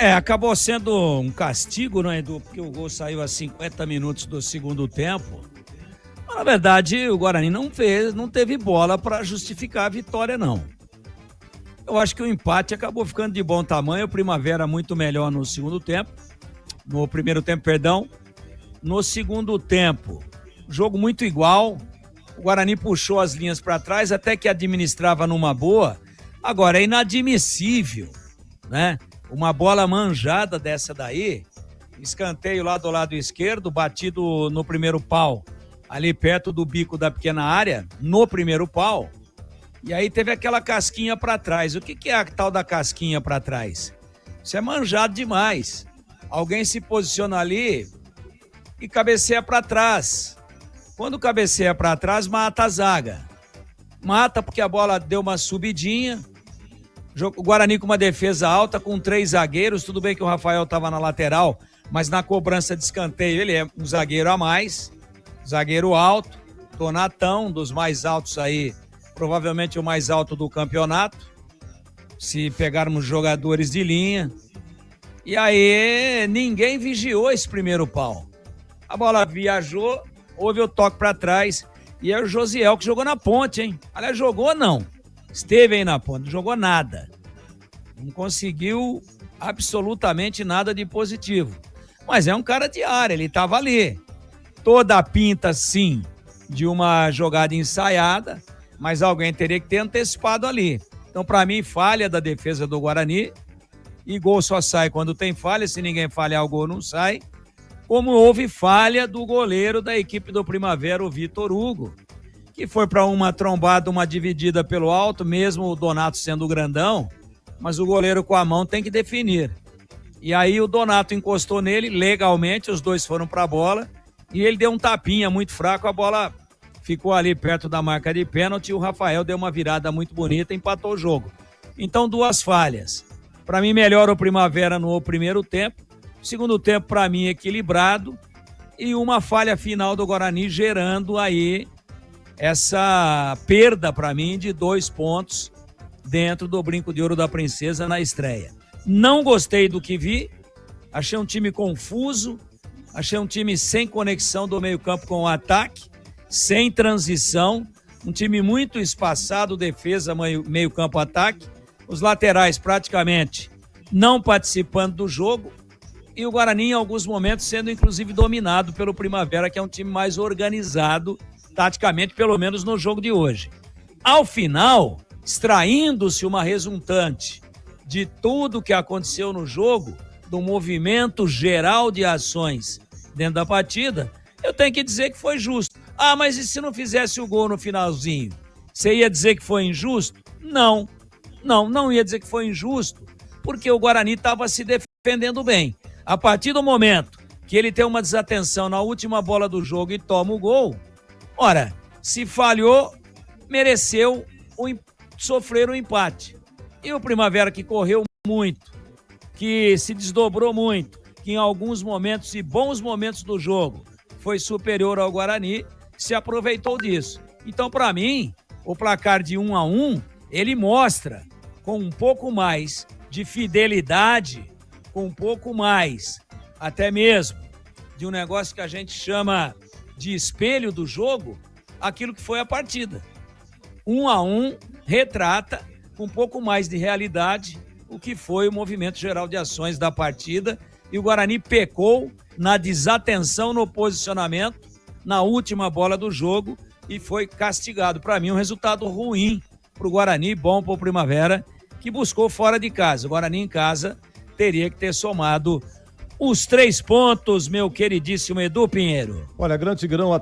Acabou sendo um castigo, né, Edu? Porque o gol saiu a 50 minutos do segundo tempo. Mas, na verdade, o Guarani não teve bola para justificar a vitória, não. Eu acho que o empate acabou ficando de bom tamanho. O Primavera muito melhor no segundo tempo. No primeiro tempo, perdão. No segundo tempo, jogo muito igual. O Guarani puxou as linhas para trás, até que administrava numa boa. Agora, é inadmissível, né? Uma bola manjada dessa daí, escanteio lá do lado esquerdo, batido no primeiro pau, ali perto do bico da pequena área, no primeiro pau. E aí teve aquela casquinha para trás. O que é a tal da casquinha para trás? Isso é manjado demais. Alguém se posiciona ali e cabeceia para trás. Quando cabeceia para trás, mata a zaga. Mata porque a bola deu uma subidinha. O Guarani com uma defesa alta, com 3 zagueiros. Tudo bem que o Rafael estava na lateral, mas na cobrança de escanteio ele é um zagueiro a mais. Zagueiro alto. Donatão, dos mais altos aí, provavelmente o mais alto do campeonato, se pegarmos jogadores de linha. E aí ninguém vigiou esse primeiro pau. A bola viajou, houve o toque para trás, e é o Josiel que jogou na ponte, hein? Aliás, jogou não, esteve aí na ponte, não jogou nada. Não conseguiu absolutamente nada de positivo. Mas é um cara de área, ele estava ali. Toda a pinta, sim, de uma jogada ensaiada, mas alguém teria que ter antecipado ali. Então, para mim, falha da defesa do Guarani, e gol só sai quando tem falha. Se ninguém falhar, o gol não sai. Como houve falha do goleiro da equipe do Primavera, o Vitor Hugo, que foi para uma trombada, uma dividida pelo alto, mesmo o Donato sendo grandão, mas o goleiro com a mão tem que definir. E aí o Donato encostou nele legalmente, os dois foram para a bola, e ele deu um tapinha muito fraco, a bola ficou ali perto da marca de pênalti, e o Rafael deu uma virada muito bonita, empatou o jogo. Então, 2 falhas. Para mim, melhora o Primavera no primeiro tempo. Segundo tempo, para mim, equilibrado. E uma falha final do Guarani, gerando aí essa perda, para mim, de 2 pontos dentro do Brinco de Ouro da Princesa na estreia. Não gostei do que vi. Achei um time confuso. Achei um time sem conexão do meio-campo com o ataque. Sem transição. Um time muito espaçado, defesa, meio-campo, ataque. Os laterais praticamente não participando do jogo, e o Guarani em alguns momentos sendo inclusive dominado pelo Primavera, que é um time mais organizado taticamente, pelo menos no jogo de hoje. Ao final, extraindo-se uma resultante de tudo que aconteceu no jogo, do movimento geral de ações dentro da partida, eu tenho que dizer que foi justo. Ah, mas e se não fizesse o gol no finalzinho? Você ia dizer que foi injusto? Não ia dizer que foi injusto, porque o Guarani estava se defendendo bem. A partir do momento que ele tem uma desatenção na última bola do jogo e toma o gol, ora, se falhou, mereceu sofrer o empate. E o Primavera, que correu muito, que se desdobrou muito, que em alguns momentos e bons momentos do jogo foi superior ao Guarani, se aproveitou disso. Então, para mim, o placar de 1-1, ele mostra com um pouco mais de fidelidade, com um pouco mais, até mesmo, de um negócio que a gente chama de espelho do jogo, aquilo que foi a partida. 1-1 retrata com um pouco mais de realidade o que foi o movimento geral de ações da partida, e o Guarani pecou na desatenção no posicionamento na última bola do jogo e foi castigado. Para mim, um resultado ruim para o Guarani, bom para o Primavera, que buscou fora de casa. O Guarani em casa teria que ter somado os 3 pontos, meu queridíssimo Edu Pinheiro. Olha, Grande Tigrão, a